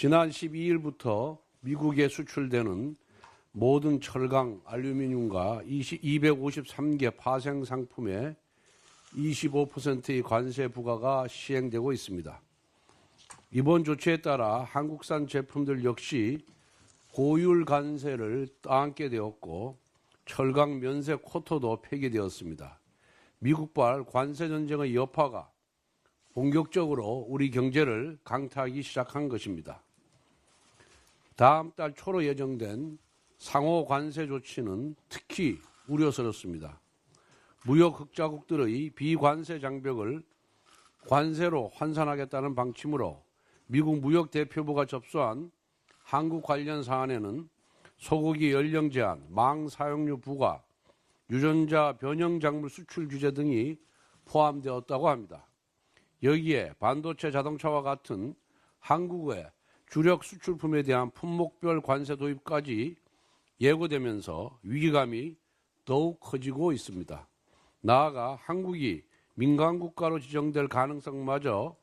지난 12일부터 미국에 수출되는 모든 철강, 알루미늄과 253개 파생 상품에 25%의 관세 부과가 시행되고 있습니다. 이번 조치에 따라 한국산 제품들 역시 고율 관세를 떠안게 되었고 철강 면세 쿼터도 폐기되었습니다. 미국발 관세 전쟁의 여파가 본격적으로 우리 경제를 강타하기 시작한 것입니다. 다음 달 초로 예정된 상호 관세 조치는 특히 우려스럽습니다. 무역 흑자국들의 비관세 장벽을 관세로 환산하겠다는 방침으로 미국 무역 대표부가 접수한 한국 관련 사안에는 소고기 연령 제한, 망 사용료 부과, 유전자 변형 작물 수출 규제 등이 포함되었다고 합니다. 여기에 반도체 자동차와 같은 한국의 주력 수출품에 대한 품목별 관세 도입까지 예고되면서 위기감이 더욱 커지고 있습니다. 나아가 한국이 민간국가로 지정될 가능성마저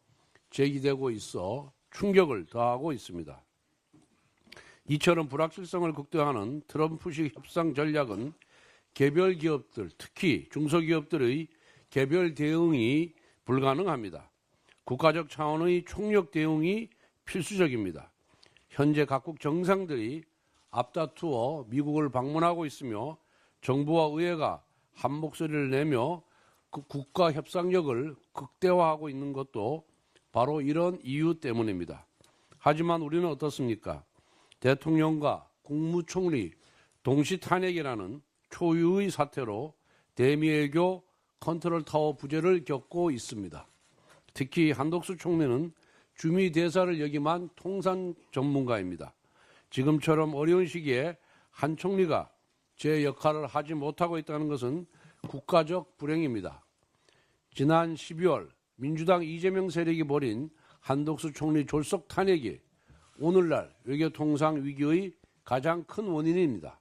제기되고 있어 충격을 더하고 있습니다. 이처럼 불확실성을 극대화하는 트럼프식 협상 전략은 개별 기업들, 특히 중소기업들의 개별 대응이 불가능합니다. 국가적 차원의 총력 대응이 필수적입니다. 현재 각국 정상들이 앞다투어 미국을 방문하고 있으며 정부와 의회가 한 목소리를 내며 그 국가 협상력을 극대화하고 있는 것도 바로 이런 이유 때문입니다. 하지만 우리는 어떻습니까? 대통령과 국무총리 동시 탄핵이라는 초유의 사태로 대미외교 컨트롤타워 부재를 겪고 있습니다. 특히 한덕수 총리는 주미 대사를 역임한 통상 전문가입니다. 지금처럼 어려운 시기에 한 총리가 제 역할을 하지 못하고 있다는 것은 국가적 불행입니다. 지난 12월 민주당 이재명 세력이 벌인 한덕수 총리 졸속 탄핵이 오늘날 외교통상 위기의 가장 큰 원인입니다.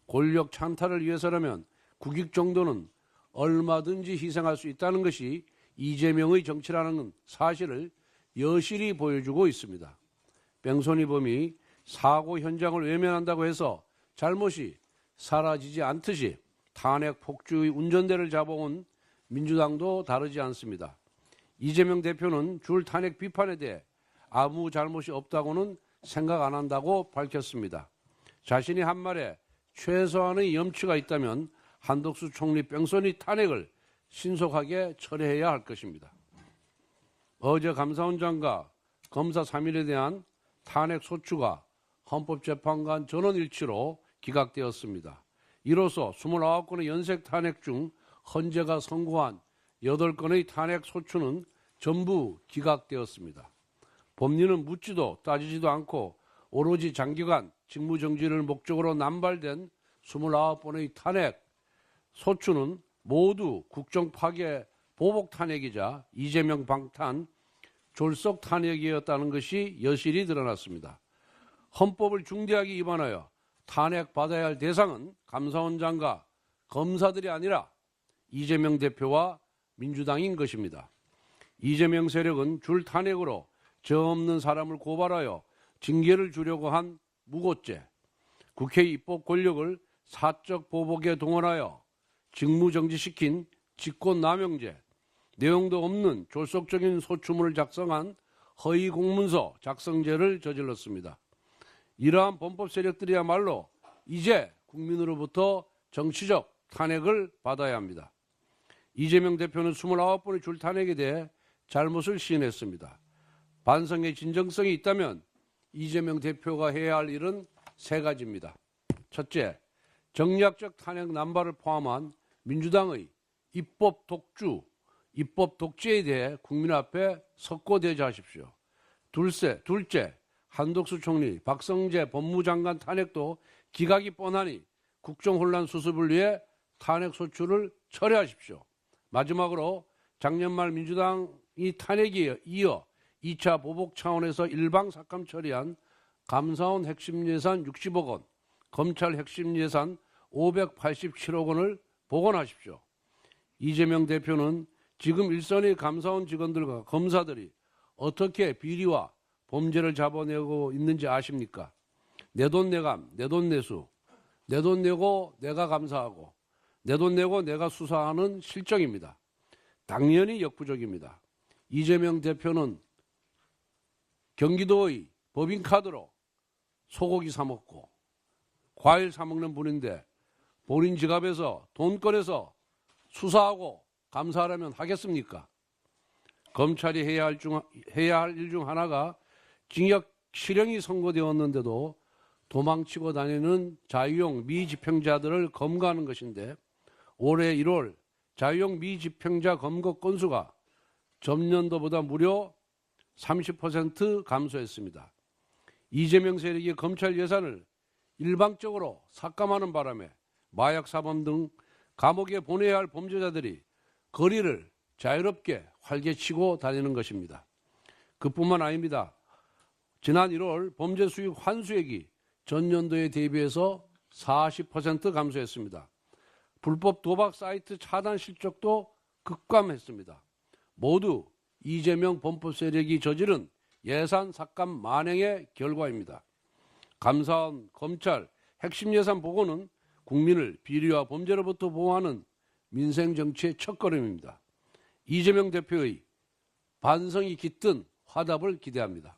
권력 찬탈을 위해서라면 국익 정도는 얼마든지 희생할 수 있다는 것이 이재명의 정치라는 사실을 여실히 보여주고 있습니다. 뺑소니범이 사고 현장을 외면한다고 해서 잘못이 사라지지 않듯이 탄핵 폭주의 운전대를 잡아온 민주당도 다르지 않습니다. 이재명 대표는 줄 탄핵 비판에 대해 아무 잘못이 없다고는 생각 안 한다고 밝혔습니다. 자신이 한 말에 최소한의 염치가 있다면 한덕수 총리 뺑소니 탄핵을 신속하게 철회해야 할 것입니다. 어제 감사원장과 검사 3인에 대한 탄핵 소추가 헌법재판관 전원일치로 기각되었습니다. 이로써 29건의 연색 탄핵 중 헌재가 선고한 8건의 탄핵 소추는 전부 기각되었습니다. 법리는 묻지도 따지지도 않고 오로지 장기간 직무정지를 목적으로 남발된 29번의 탄핵 소추는 모두 국정파괴 보복 탄핵이자 이재명 방탄 졸속 탄핵이었다는 것이 여실히 드러났습니다. 헌법을 중대하게 위반하여 탄핵받아야 할 대상은 감사원장과 검사들이 아니라 이재명 대표와 민주당인 것입니다. 이재명 세력은 줄 탄핵으로 죄 없는 사람을 고발하여 징계를 주려고 한 무고죄, 국회 입법 권력을 사적 보복에 동원하여 직무정지시킨 직권남용죄, 내용도 없는 졸속적인 소추문을 작성한 허위 공문서 작성죄를 저질렀습니다. 이러한 범법 세력들이야말로 이제 국민으로부터 정치적 탄핵을 받아야 합니다. 이재명 대표는 29번의 줄 탄핵에 대해 잘못을 시인했습니다. 반성의 진정성이 있다면 이재명 대표가 해야 할 일은 3가지입니다. 첫째, 정략적 탄핵 남발을 포함한 민주당의 입법 독주, 입법 독재에 대해 국민 앞에 석고대죄하십시오. 둘째, 한덕수 총리, 박성재 법무장관 탄핵도 기각이 뻔하니 국정혼란 수습을 위해 탄핵 소추를 철회하십시오. 마지막으로 작년 말 민주당이 탄핵에 이어 2차 보복 차원에서 일방삭감 처리한 감사원 핵심 예산 60억 원, 검찰 핵심 예산 587억 원을 복원하십시오. 이재명 대표는 지금 일선의 감사원 직원들과 검사들이 어떻게 비리와 범죄를 잡아내고 있는지 아십니까? 내돈 내감, 내돈 내수, 내 돈 내고 내가 감사하고 내 돈 내고 내가 수사하는 실정입니다. 당연히 역부족입니다. 이재명 대표는 경기도의 법인카드로 소고기 사 먹고 과일 사 먹는 분인데 본인 지갑에서 돈 꺼내서 수사하고 감사하려면 하겠습니까? 검찰이 해야 할 일 중 하나가 징역 실형이 선고되었는데도 도망치고 다니는 자유형 미집행자들을 검거하는 것인데 올해 1월 자유형 미집행자 검거 건수가 전년도보다 무려 30% 감소했습니다. 이재명 세력이 검찰 예산을 일방적으로 삭감하는 바람에 마약 사범 등 감옥에 보내야 할 범죄자들이 거리를 자유롭게 활개치고 다니는 것입니다. 그뿐만 아닙니다. 지난 1월 범죄 수익 환수액이 전년도에 대비해서 40% 감소했습니다. 불법 도박 사이트 차단 실적도 급감했습니다. 모두 이재명 범법 세력이 저지른 예산 삭감 만행의 결과입니다. 감사원, 검찰, 핵심 예산 보고는 국민을 비리와 범죄로부터 보호하는 민생 정치의 첫걸음입니다. 이재명 대표의 반성이 깃든 화답을 기대합니다.